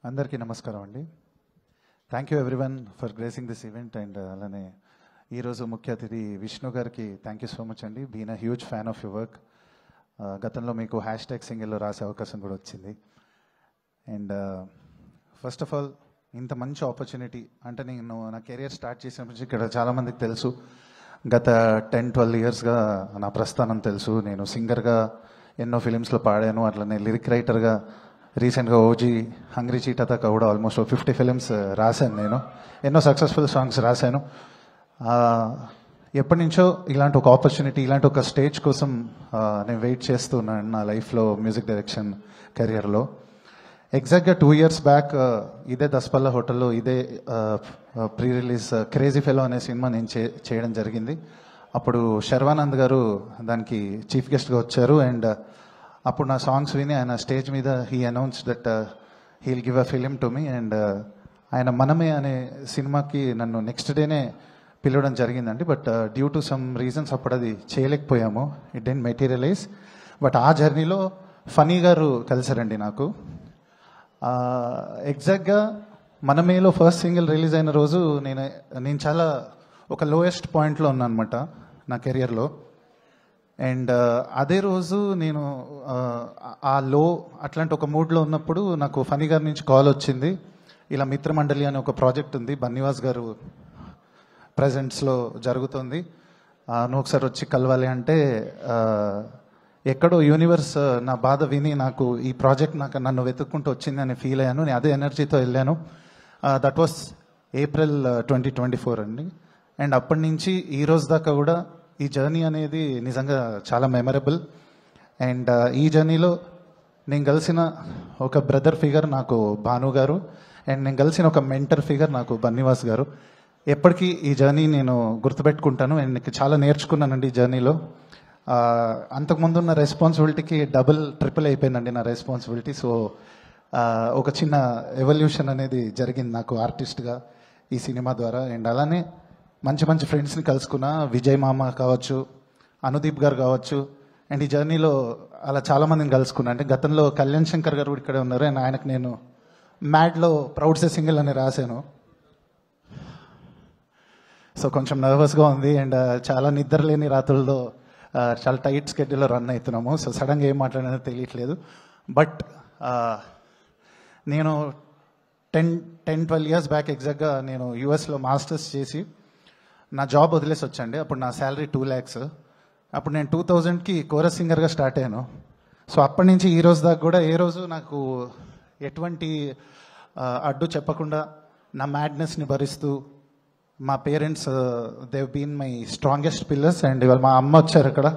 అందరికీ నమస్కారం అండి. Thank you everyone for gracing this event. And అలానే ఈరోజు ముఖ్య అతిథి విష్ణు గారికి థ్యాంక్ యూ సో మచ్ అండి. Been a huge fan of your work. గతంలో మీకు #సింగిల్లో రాసే అవకాశం కూడా వచ్చింది. అండ్ ఫస్ట్ ఆఫ్ ఆల్ ఇంత మంచి ఆపర్చునిటీ అంటే నేను నా కెరియర్ స్టార్ట్ చేసినప్పుడు ఇక్కడ చాలామందికి తెలుసు. గత 10-12 ఇయర్స్గా నా ప్రస్థానం తెలుసు. నేను సింగర్గా ఎన్నో ఫిలిమ్స్లో పాడాను. అట్లనే లిరిక్ రైటర్గా రీసెంట్గా ఓజీ హంగ్రీ చీటా దాకా కూడా ఆల్మోస్ట్ 50 ఫిలిమ్స్ రాశాను. నేను ఎన్నో సక్సెస్ఫుల్ సాంగ్స్ రాశాను. ఎప్పటి నుంచో ఇలాంటి ఒక ఆపర్చునిటీ, ఇలాంటి ఒక స్టేజ్ కోసం నేను వెయిట్ చేస్తున్నాను నా లైఫ్లో, మ్యూజిక్ డైరెక్షన్ కెరియర్లో. ఎగ్జాక్ట్గా 2 ఇయర్స్ బ్యాక్ ఇదే దస్పల్లా హోటల్లో ఇదే ప్రీ రిలీజ్ క్రేజీ ఫెలో అనే సినిమా నేను చేయడం జరిగింది. అప్పుడు శర్వానంద్ గారు దానికి చీఫ్ గెస్ట్గా వచ్చారు. అండ్ అప్పుడు నా సాంగ్స్ విని ఆయన స్టేజ్ మీద he announce that he'll give a film to me. And ఆయన మనమే అనే సినిమాకి నన్ను నెక్స్ట్ డేనే పిలవడం జరిగిందండి. But due to some reasons అప్పుడు అది చేయలేకపోయాము. It didn't materialise. బట్ ఆ జర్నీలో ఫనీ గారు కలిసారండి నాకు. ఎగ్జాక్ట్గా మనమేలో ఫస్ట్ సింగిల్ రిలీజ్ అయిన రోజు నేను చాలా ఒక లోయెస్ట్ పాయింట్లో ఉన్నాను అనమాట నా కెరియర్లో. అండ్ అదే రోజు నేను ఆ అట్లాంటి ఒక మూడ్లో ఉన్నప్పుడు నాకు ఫనీ గారి నుంచి కాల్ వచ్చింది. ఇలా మిత్రమండలి అనే ఒక ప్రాజెక్ట్ ఉంది, బన్నివాస్ గారు ప్రెజెంట్స్లో జరుగుతుంది, నువ్వు ఒకసారి వచ్చి కలవాలి అంటే, ఎక్కడో యూనివర్స్ నా బాధ విని నాకు ఈ ప్రాజెక్ట్ నన్ను వెతుక్కుంటూ వచ్చింది అని ఫీల్ అయ్యాను. నేను అదే ఎనర్జీతో వెళ్ళాను. దట్ వాస్ ఏప్రిల్ 2024 అండి. అండ్ అప్పటి నుంచి ఈ రోజు దాకా కూడా ఈ జర్నీ అనేది నిజంగా చాలా మెమరబుల్. అండ్ ఈ జర్నీలో నేను కలిసిన ఒక బ్రదర్ ఫిగర్ నాకు భాను గారు. అండ్ నేను కలిసిన ఒక మెంటర్ ఫిగర్ నాకు బన్నివాస్ గారు. ఎప్పటికీ ఈ జర్నీ నేను గుర్తుపెట్టుకుంటాను. అండ్ నేను చాలా నేర్చుకున్నానండి ఈ జర్నీలో. అంతకుముందు ఉన్న రెస్పాన్సిబిలిటీకి ట్రిపుల్ అయిపోయిందండి నా రెస్పాన్సిబిలిటీ. సో ఒక చిన్న ఎవల్యూషన్ అనేది జరిగింది నాకు ఆర్టిస్ట్గా ఈ సినిమా ద్వారా. అండ్ అలానే మంచి మంచి ఫ్రెండ్స్ని కలుసుకున్నా, విజయ్ మామ కావచ్చు, అనుదీప్ గారు కావచ్చు. అండ్ ఈ జర్నీలో అలా చాలామందిని కలుసుకున్నా. అంటే గతంలో కళ్యాణ్ శంకర్ గారు కూడా ఇక్కడే ఉన్నారు. అండ్ ఆయనకు నేను మ్యాడ్లో ప్రౌడ్ సే సింగిల్ అని రాశాను. సో కొంచెం నర్వస్గా ఉంది. అండ్ చాలా నిద్రలేని రాత్రుల్లో చాలా టైట్ స్కెడ్యూల్లో రన్ అవుతున్నాము. సో సడన్గా ఏం మాట్లాడినో తెలియట్లేదు. బట్ నేను 10-12 ఇయర్స్ బ్యాక్ ఎగ్జాక్ట్గా నేను యూఎస్లో మాస్టర్స్ చేసి నా జాబ్ వదిలేసి వచ్చండి. అప్పుడు నా శాలరీ 2 lakhs. అప్పుడు నేను 2000కి కోరస్ సింగర్గా స్టార్ట్ అయ్యాను. సో అప్పటి నుంచి ఈ రోజు దాకా కూడా ఏ రోజు నాకు ఎటువంటి అడ్డు చెప్పకుండా నా మ్యాడ్నెస్ని భరిస్తూ మా parents they've been my strongest pillars. And ఇవాళ మా అమ్మ వచ్చారు అక్కడ.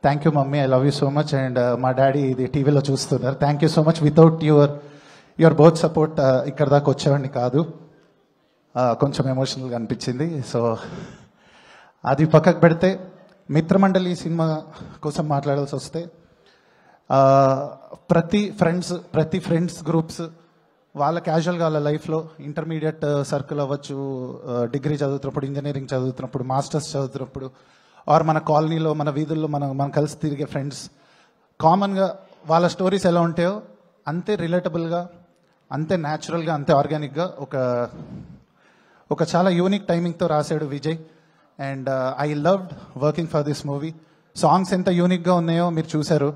Thank you mummy, I love you so much. And మా డాడీ ఇది టీవీలో చూస్తున్నారు. Thank you so much. Without your both support ఇక్కడ దాకా వచ్చేవాడిని కాదు. కొంచెం ఎమోషనల్గా అనిపించింది. సో అది పక్కకు పెడితే మిత్రమండలి సినిమా కోసం మాట్లాడాల్సి వస్తే ప్రతి ఫ్రెండ్స్ గ్రూప్స్ వాళ్ళ క్యాజువల్గా వాళ్ళ లైఫ్లో ఇంటర్మీడియట్ సర్కిల్ అవ్వచ్చు, డిగ్రీ చదువుతున్నప్పుడు, ఇంజనీరింగ్ చదువుతున్నప్పుడు, మాస్టర్స్ చదువుతున్నప్పుడు, ఆర్ మన కాలనీలో మన వీధుల్లో మనం కలిసి తిరిగే ఫ్రెండ్స్, కామన్గా వాళ్ళ స్టోరీస్ ఎలా ఉంటాయో అంతే రిలేటబుల్గా, అంతే న్యాచురల్గా, అంతే ఆర్గానిక్గా ఒక చాలా యూనిక్ టైమింగ్తో రాశాడు Vijay. And I loved working for this movie. Songs ఎంత యూనిక్గా ఉన్నాయో మీరు చూశారు.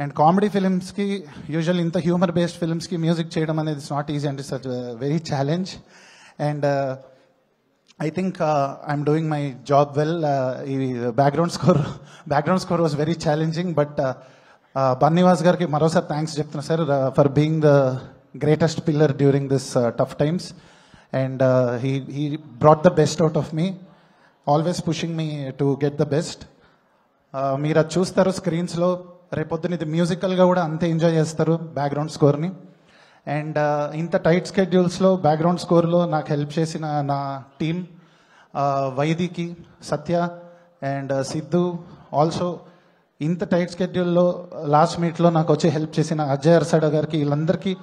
అండ్ కామెడీ ఫిలిమ్స్కి, యూజువల్ ఇంత హ్యూమర్ బేస్డ్ ఫిలిమ్స్కి మ్యూజిక్ చేయడం అనేది it's not easy and it's very challenge. And I think I'm doing my job well. ఈ background score was very challenging. But Bunny Vas గారికి మరోసారి థ్యాంక్స్ చెప్తున్నా sir for being the greatest pillar during this tough times. And he brought the best out of me, always pushing me to get the best. మీరు అది చూస్తారు స్క్రీన్స్లో. రేపొద్దున ఇది మ్యూజికల్గా కూడా అంతే ఎంజాయ్ చేస్తారు బ్యాక్గ్రౌండ్ స్కోర్ని. అండ్ ఇంత టైట్ స్కెడ్యూల్స్లో బ్యాక్గ్రౌండ్ స్కోర్లో నాకు హెల్ప్ చేసిన నా టీమ్, వైదికి, సత్య అండ్ సిద్ధు, ఆల్సో ఇంత టైట్ స్కెడ్యూల్లో లాస్ట్ మినిట్లో నాకు వచ్చి హెల్ప్ చేసిన అజయ్ అర్సడా గారికి, వీళ్ళందరికీ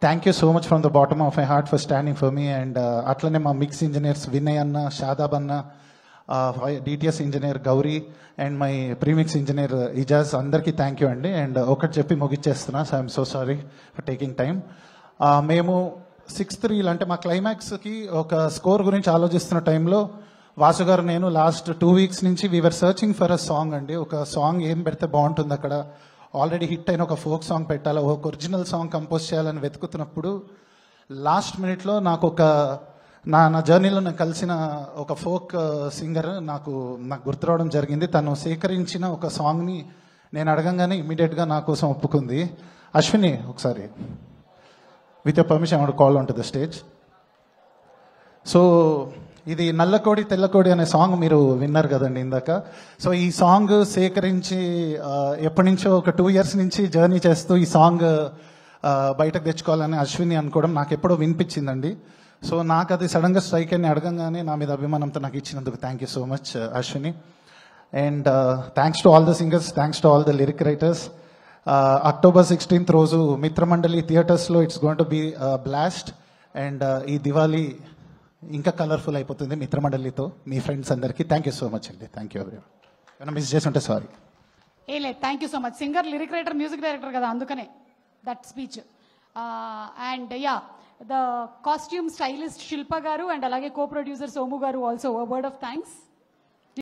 thank you so much from the bottom of my heart for standing for me. And అట్లనే మా మిక్స్ ఇంజనీర్స్ వినయ్ అన్న, షాదాబ్ అన్న, DTS engineer Gauri and my premix engineer Ijaz, అందరికీ థ్యాంక్ యూ అండి. అండ్ ఒకటి చెప్పి ముగిచ్చేస్తున్నా. So I'm so sorry for taking time. మేము సిక్స్త్ రీల్ అంటే మా క్లైమాక్స్కి ఒక స్కోర్ గురించి ఆలోచిస్తున్న టైంలో వాసు గారు నేను లాస్ట్ 2 weeks నుంచి we are searching for a song అండి. ఒక సాంగ్ ఏం పెడితే బాగుంటుంది, అక్కడ ఆల్రెడీ హిట్ అయిన ఒక ఫోక్ సాంగ్ పెట్టాలి, ఒక ఒరిజినల్ సాంగ్ కంపోజ్ చేయాలని వెతుకుతున్నప్పుడు లాస్ట్ మినిట్లో నాకు ఒక నా జర్నీలో నాకు కలిసిన ఒక ఫోక్ సింగర్ నాకు గుర్తు రావడం జరిగింది. తను సేకరించిన ఒక సాంగ్ని నేను అడగంగానే ఇమ్మీడియట్గా నా కోసం ఒప్పుకుంది. అశ్విని, ఒకసారి with your permission I want to call on to the stage. So ఇది నల్లకోడి తెల్లకోడి అనే సాంగ్ మీరు విన్నారు కదండి ఇందాక. సో ఈ సాంగ్ సేకరించి ఎప్పటి నుంచో ఒక 2 years నుంచి జర్నీ చేస్తూ ఈ సాంగ్ బయటకు తెచ్చుకోవాలని అశ్విని అనుకోవడం నాకు ఎప్పుడో వినిపించిందండి. సో నాకు అది సడన్గా స్ట్రైక్ అని అడగంగానే నా మీద అభిమానంతో నాకు ఇచ్చినందుకు thank you so much Ashwini. And thanks to all the singers, thanks to all the lyric writers. October 16th రోజు మిత్రమండలి థియేటర్స్లో it's going to be blast. And ఈ దివాళీ ఇంకా కలర్ఫుల్ అయిపోతుంది మిత్రమండలితో మీ ఫ్రెండ్స్ అందరికీ. థ్యాంక్ యూ సో మచ్ అండి. థ్యాంక్ యూ ఎవరి ఏమైనా మిస్ చేసి ఉంటే సారీ. ఏ లేదు, thank you so much. Singer, lyric writer, music director కదా, అందుకనే that speech. And yeah, the costume stylist శిల్ప గారు అండ్ అలాగే కో ప్రొడ్యూసర్ సోము గారు ఆల్సో వర్డ్ ఆఫ్ థ్యాంక్స్.